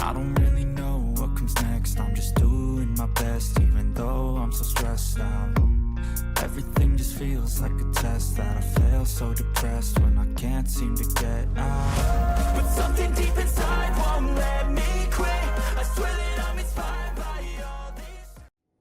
I don't really know what comes next. I'm just doing my best, even though I'm so stressed out. Everything just feels like a test that I fail, so depressed when I can't seem to get out. But something deep inside won't let me quit. I swear that I'm inspired by all this.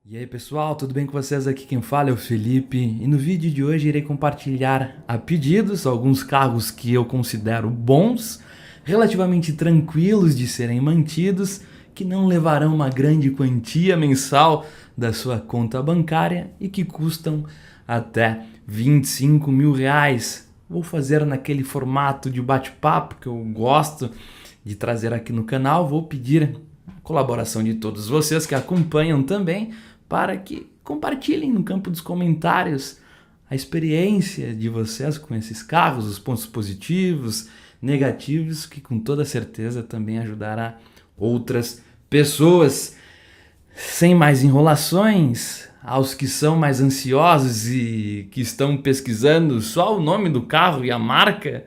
E aí pessoal, tudo bem com vocês? Aqui quem fala é o Felipe e no vídeo de hoje irei compartilhar a pedidos alguns carros que eu considero bons, relativamente tranquilos de serem mantidos, que não levarão uma grande quantia mensal da sua conta bancária e que custam até 25 mil reais. Vou fazer naquele formato de bate-papo que eu gosto de trazer aqui no canal. Vou pedir a colaboração de todos vocês que acompanham também para que compartilhem no campo dos comentários a experiência de vocês com esses carros, os pontos positivos, negativos, que com toda certeza também ajudará outras pessoas. Sem mais enrolações, aos que são mais ansiosos e que estão pesquisando só o nome do carro e a marca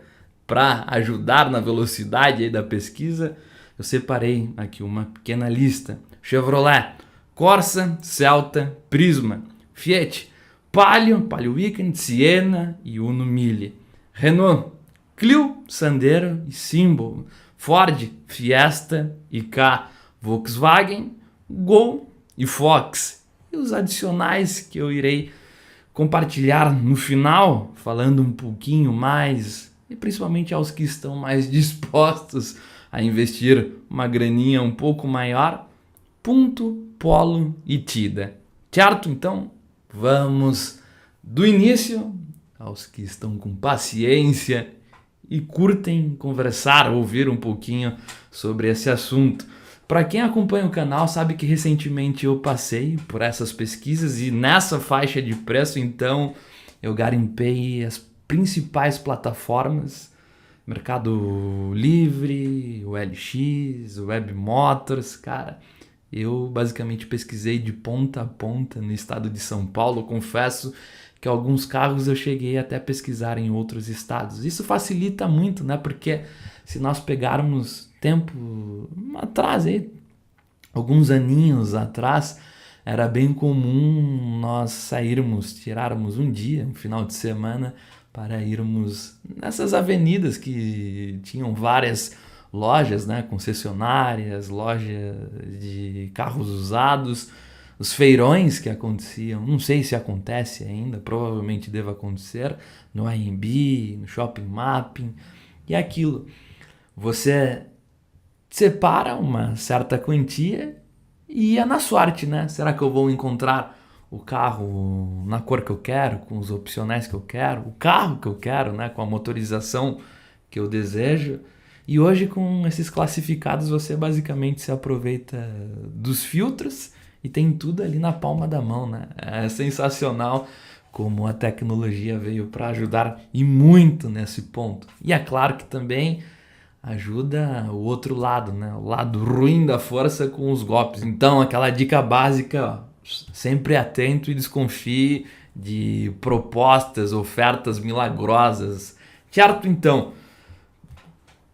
para ajudar na velocidade aí da pesquisa, eu separei aqui uma pequena lista. Chevrolet, Corsa, Celta, Prisma, Fiat, Palio Weekend, Siena e Uno Mille, Renault, Clio, Sandero e Symbol, Ford, Fiesta e Ka, Volkswagen, Gol e Fox. E os adicionais que eu irei compartilhar no final, falando um pouquinho mais, e principalmente aos que estão mais dispostos a investir uma graninha um pouco maior, Punto, Polo e Tida. Certo? Então, vamos do início, aos que estão com paciência e curtem conversar, ouvir um pouquinho sobre esse assunto. Para quem acompanha o canal sabe que recentemente eu passei por essas pesquisas e nessa faixa de preço, então eu garimpei as principais plataformas, Mercado Livre, o LX, o Web Motors, cara. Eu basicamente pesquisei de ponta a ponta no estado de São Paulo. Confesso que alguns carros eu cheguei até a pesquisar em outros estados. Isso facilita muito, né? Porque se nós pegarmos tempo atrás, aí, alguns aninhos atrás, era bem comum nós sairmos, tirarmos um dia, um final de semana, para irmos nessas avenidas que tinham várias lojas, né, concessionárias, lojas de carros usados, os feirões que aconteciam, não sei se acontece ainda, provavelmente deve acontecer, no AMB, no Shopping Mapping, e aquilo. Você separa uma certa quantia e é na sorte, né? Será que eu vou encontrar o carro na cor que eu quero, com os opcionais que eu quero, o carro que eu quero, né, com a motorização que eu desejo? E hoje com esses classificados você basicamente se aproveita dos filtros e tem tudo ali na palma da mão, né? É sensacional como a tecnologia veio para ajudar e muito nesse ponto. E é claro que também ajuda o outro lado, né? O lado ruim da força com os golpes. Então aquela dica básica, ó, sempre atento e desconfie de propostas, ofertas milagrosas. Certo? Então,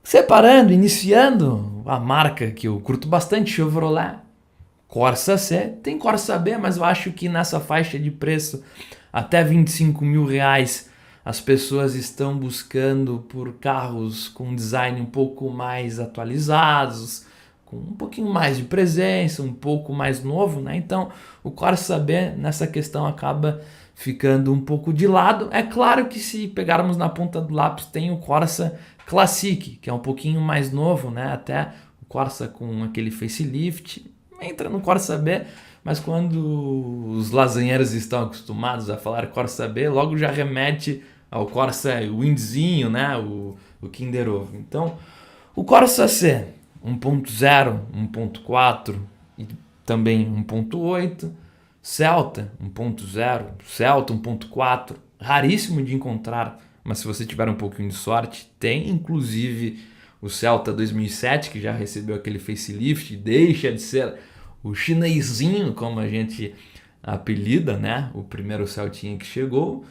separando, iniciando a marca que eu curto bastante, Chevrolet, Corsa C, tem Corsa B, mas eu acho que nessa faixa de preço, até 25 mil reais, as pessoas estão buscando por carros com design um pouco mais atualizados, com um pouquinho mais de presença, um pouco mais novo, né? Então o Corsa B nessa questão acaba ficando um pouco de lado. É claro que se pegarmos na ponta do lápis tem o Corsa Classic, que é um pouquinho mais novo, né? Até o Corsa com aquele facelift entra no Corsa B, mas quando os lasanheiros estão acostumados a falar Corsa B, logo já remete ao Corsa Windzinho, né? O Kinder Ovo. Então, o Corsa C 1.0, 1.4 e também 1.8, Celta 1.0, Celta 1.4, raríssimo de encontrar, mas se você tiver um pouquinho de sorte, tem inclusive o Celta 2007, que já recebeu aquele facelift, deixa de ser o chinesinho, como a gente apelida, né? O primeiro Celtinha que chegou.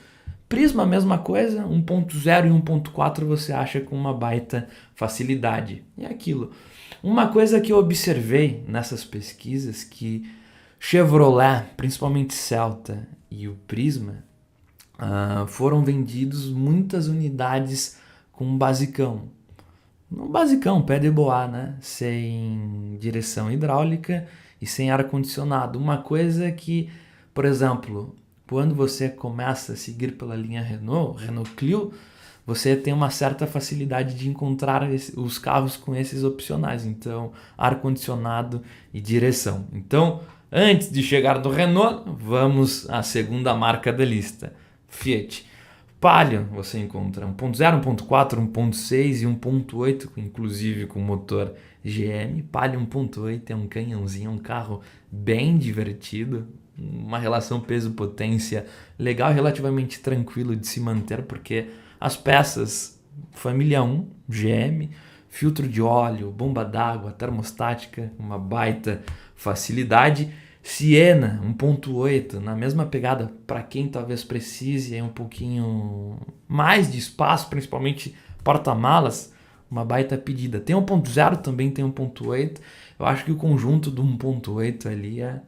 Prisma, a mesma coisa, 1.0 e 1.4 você acha com uma baita facilidade. E é aquilo. Uma coisa que eu observei nessas pesquisas que Chevrolet, principalmente Celta e o Prisma, foram vendidos muitas unidades com um basicão. Um basicão, pé de boa, né? Sem direção hidráulica e sem ar-condicionado. Uma coisa que, por exemplo, quando você começa a seguir pela linha Renault Clio, você tem uma certa facilidade de encontrar os carros com esses opcionais. Então, ar-condicionado e direção. Então, antes de chegar do Renault, vamos à segunda marca da lista, Fiat. Palio você encontra 1.0, 1.4, 1.6 e 1.8, inclusive com motor GM. Palio 1.8 é um canhãozinho, um carro bem divertido, uma relação peso-potência legal, relativamente tranquilo de se manter, porque as peças família 1, GM, filtro de óleo, bomba d'água, termostática, uma baita facilidade. Siena 1.8, na mesma pegada, para quem talvez precise um pouquinho mais de espaço, principalmente porta-malas, uma baita pedida. Tem 1.0, também tem 1.8. Eu acho que o conjunto do 1.8 ali é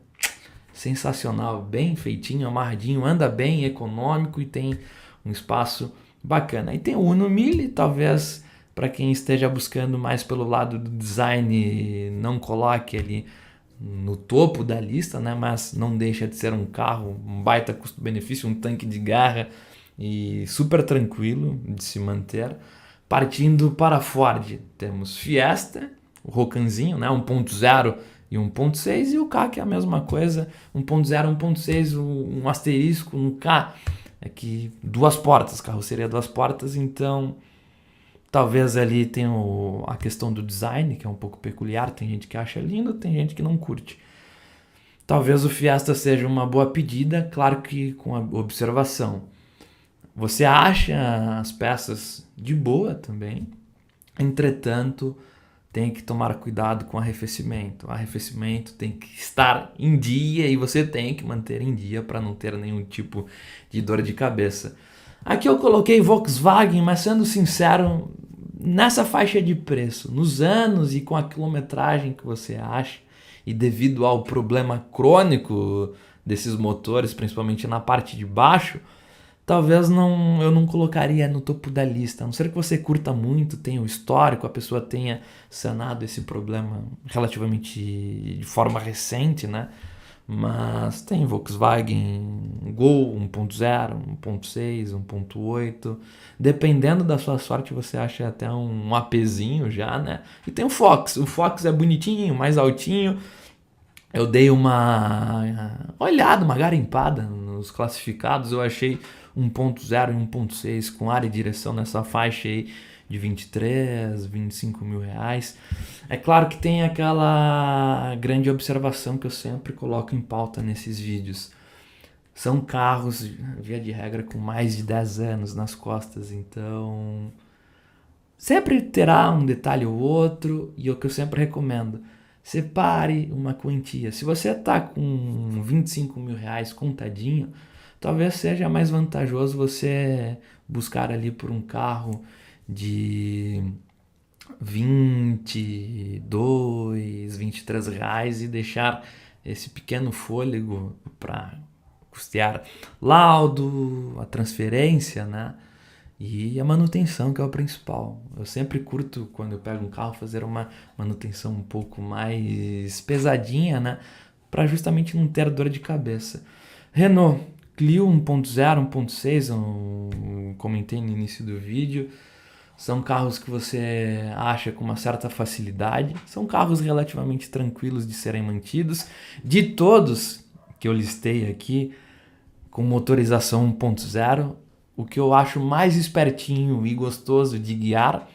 sensacional, bem feitinho, amarradinho, anda bem, econômico e tem um espaço bacana. E tem o Uno Mille, talvez para quem esteja buscando mais pelo lado do design, não coloque ali no topo da lista, né? Mas não deixa de ser um carro, um baita custo-benefício, um tanque de guerra e super tranquilo de se manter. Partindo para a Ford, temos Fiesta, o Rocanzinho, né? 1.0 e 1.6, e o K, que é a mesma coisa, 1.0, 1.6, um asterisco no K, é que duas portas, carroceria duas portas, então talvez ali tenha a questão do design, que é um pouco peculiar, tem gente que acha lindo, tem gente que não curte. Talvez o Fiesta seja uma boa pedida, claro que com a observação. Você acha as peças de boa também, entretanto, tem que tomar cuidado com o arrefecimento. O arrefecimento tem que estar em dia e você tem que manter em dia para não ter nenhum tipo de dor de cabeça. Aqui eu coloquei Volkswagen, mas sendo sincero, nessa faixa de preço, nos anos e com a quilometragem que você acha, e devido ao problema crônico desses motores, principalmente na parte de baixo, talvez eu não colocaria no topo da lista. A não ser que você curta muito, tenha o histórico, a pessoa tenha sanado esse problema relativamente de forma recente, né? Mas tem Volkswagen Gol 1.0, 1.6, 1.8. Dependendo da sua sorte, você acha até um APzinho já, né? E tem o Fox. O Fox é bonitinho, mais altinho. Eu dei uma olhada, uma garimpada nos classificados. Eu achei 1.0 e 1.6 com ar e direção nessa faixa aí de 23, 25 mil reais. É claro que tem aquela grande observação que eu sempre coloco em pauta nesses vídeos. São carros, via de regra, com mais de 10 anos nas costas, então sempre terá um detalhe ou outro, e é o que eu sempre recomendo. Separe uma quantia. Se você está com 25 mil reais contadinho, talvez seja mais vantajoso você buscar ali por um carro de 22, 23 reais e deixar esse pequeno fôlego para custear laudo, a transferência, né? E a manutenção, que é o principal. Eu sempre curto, quando eu pego um carro, fazer uma manutenção um pouco mais pesadinha, né? Para justamente não ter dor de cabeça. Renault Clio 1.0, 1.6, eu comentei no início do vídeo. São carros que você acha com uma certa facilidade. São carros relativamente tranquilos de serem mantidos. De todos que eu listei aqui, com motorização 1.0, o que eu acho mais espertinho e gostoso de guiar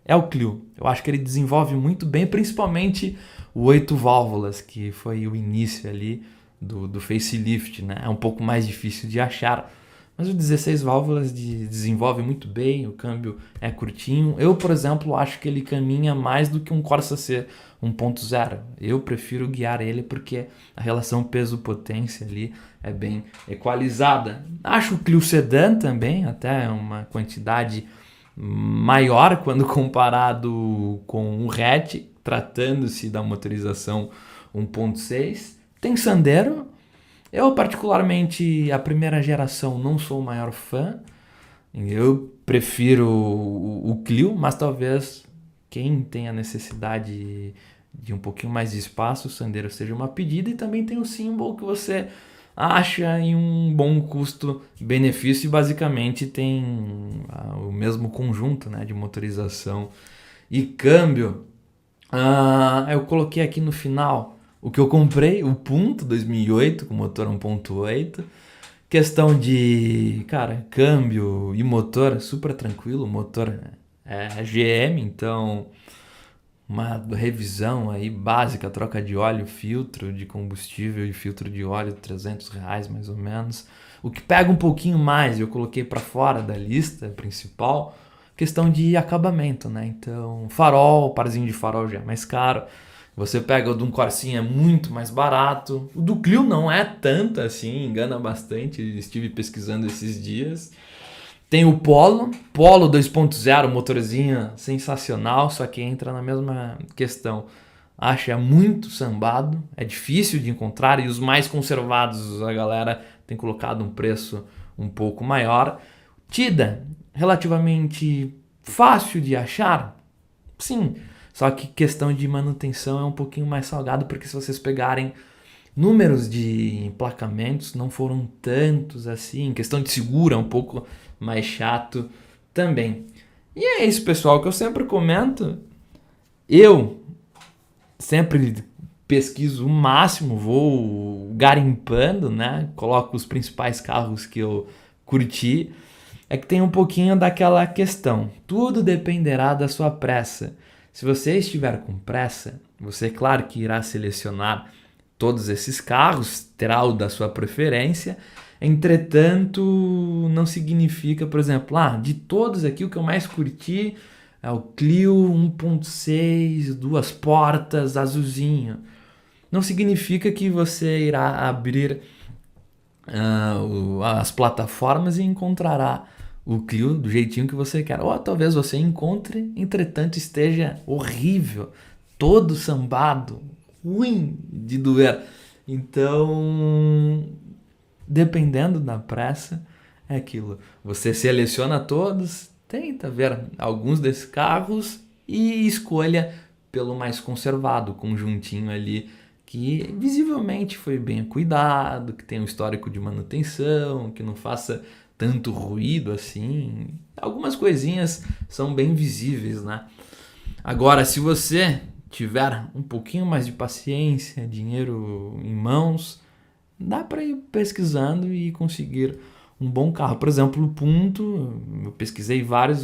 é o Clio. Eu acho que ele desenvolve muito bem, principalmente o 8 válvulas, que foi o início ali do facelift, né? É um pouco mais difícil de achar, mas o 16 válvulas desenvolve muito bem, o câmbio é curtinho. Eu, por exemplo, acho que ele caminha mais do que um Corsa C 1.0. Eu prefiro guiar ele porque a relação peso-potência ali é bem equalizada. Acho o Clio Sedan também, até uma quantidade maior quando comparado com o hatch, tratando-se da motorização 1.6. Tem Sandero. Eu, particularmente, a primeira geração não sou o maior fã. Eu prefiro o Clio, mas talvez quem tenha necessidade de um pouquinho mais de espaço, o Sandero seja uma pedida. E também tem o Symbol, que você acha em um bom custo-benefício, e basicamente tem o mesmo conjunto, né, de motorização e câmbio. Eu coloquei aqui no final o que eu comprei, o Punto 2008 com motor 1.8. Questão de, cara, câmbio e motor super tranquilo. O motor é GM, então uma revisão aí básica, troca de óleo, filtro de combustível e filtro de óleo, R$300 mais ou menos. O que pega um pouquinho mais, eu coloquei para fora da lista principal, questão de acabamento, né? Então, farol, parzinho de farol já é mais caro. Você pega o de um Corsinha, é muito mais barato. O do Clio não é tanto assim, engana bastante. Estive pesquisando esses dias. Tem o Polo 2.0, motorzinho sensacional, só que entra na mesma questão. Acha muito sambado, é difícil de encontrar, e os mais conservados a galera tem colocado um preço um pouco maior. Tida, relativamente fácil de achar, sim, só que questão de manutenção é um pouquinho mais salgado, porque se vocês pegarem números de emplacamentos não foram tantos assim, questão de seguro é um pouco mais chato também. E é isso, pessoal, que eu sempre comento. Eu sempre pesquiso o máximo, vou garimpando, né? Coloco os principais carros que eu curti. É que tem um pouquinho daquela questão. Tudo dependerá da sua pressa. Se você estiver com pressa, você, claro, que irá selecionar todos esses carros, terá o da sua preferência. Entretanto, não significa, por exemplo, de todos aqui o que eu mais curti é o Clio 1.6, 2 portas, azulzinho. Não significa que você irá abrir as plataformas e encontrará o Clio do jeitinho que você quer. Ou talvez você encontre, entretanto esteja horrível, todo sambado, ruim de doer. Então, dependendo da pressa, é aquilo. Você seleciona todos, tenta ver alguns desses carros e escolha pelo mais conservado, conjuntinho ali, que visivelmente foi bem cuidado, que tem um histórico de manutenção, que não faça tanto ruído assim. Algumas coisinhas são bem visíveis, né? Agora, se você tiver um pouquinho mais de paciência, dinheiro em mãos, dá para ir pesquisando e conseguir um bom carro. Por exemplo, o Punto, eu pesquisei vários,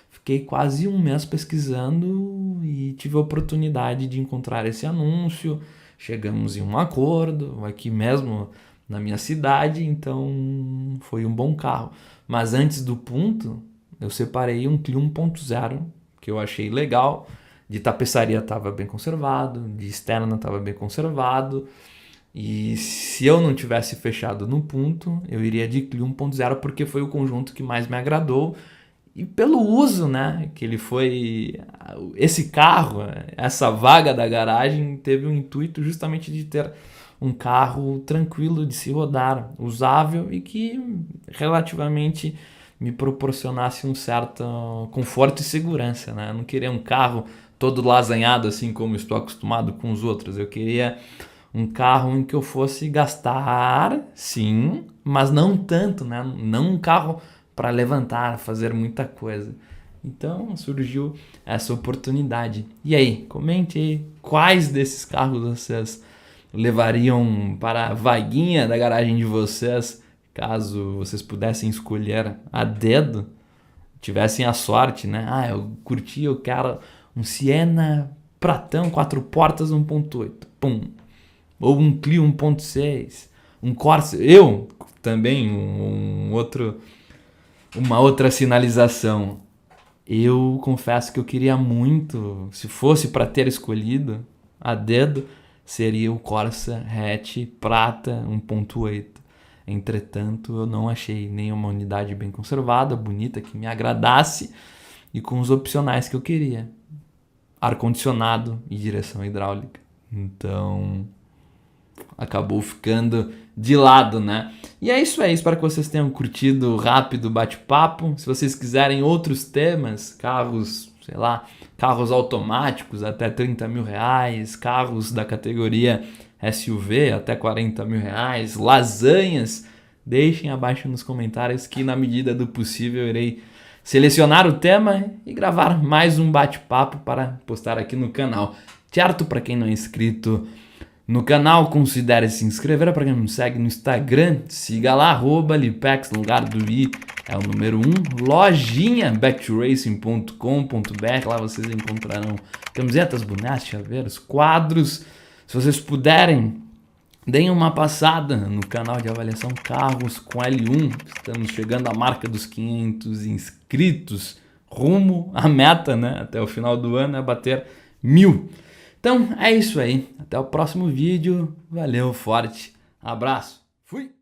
fiquei quase um mês pesquisando e tive a oportunidade de encontrar esse anúncio. Chegamos em um acordo aqui mesmo na minha cidade, então foi um bom carro. Mas antes do Punto, eu separei um Clio 1.0, que eu achei legal. De tapeçaria estava bem conservado, de externa estava bem conservado. E se eu não tivesse fechado no Punto, eu iria de Clio 1.0, porque foi o conjunto que mais me agradou. E pelo uso, né, que ele foi... Esse carro, essa vaga da garagem, teve o intuito justamente de ter um carro tranquilo de se rodar, usável e que relativamente me proporcionasse um certo conforto e segurança, né? Eu não queria um carro todo lasanhado assim como estou acostumado com os outros. Eu queria um carro em que eu fosse gastar, sim, mas não tanto, né? Não um carro para levantar, fazer muita coisa. Então surgiu essa oportunidade. E aí, comente aí quais desses carros vocês levariam para a vaguinha da garagem de vocês, caso vocês pudessem escolher a dedo, tivessem a sorte, né? Eu curti, eu quero um Siena Pratão 4 portas 1.8, pum. Ou um Clio 1.6, um Corsa. Eu também, uma outra sinalização. Eu confesso que eu queria muito, se fosse para ter escolhido a dedo, seria o Corsa hatch prata 1.8. Entretanto, eu não achei nenhuma unidade bem conservada, bonita, que me agradasse e com os opcionais que eu queria. ar-condicionado e direção hidráulica. Então, acabou ficando de lado, né? E é isso aí, espero que vocês tenham curtido o rápido bate-papo. Se vocês quiserem outros temas, carros, sei lá, carros automáticos até 30 mil reais, carros da categoria SUV até 40 mil reais, lasanhas, deixem abaixo nos comentários que na medida do possível eu irei selecionar o tema e gravar mais um bate-papo para postar aqui no canal. Certo? Para quem não é inscrito no canal, considere se inscrever. Para quem não me segue no Instagram, siga lá, @lipex, no lugar do i é o número 1, lojinha backracing.com.br, lá vocês encontrarão camisetas, bonés, chaveiros, quadros. Se vocês puderem, deem uma passada no canal de avaliação Carros com L1, estamos chegando à marca dos 500 inscritos, rumo à meta, né? Até o final do ano é bater 1000. Então é isso aí, até o próximo vídeo, valeu, forte abraço, fui!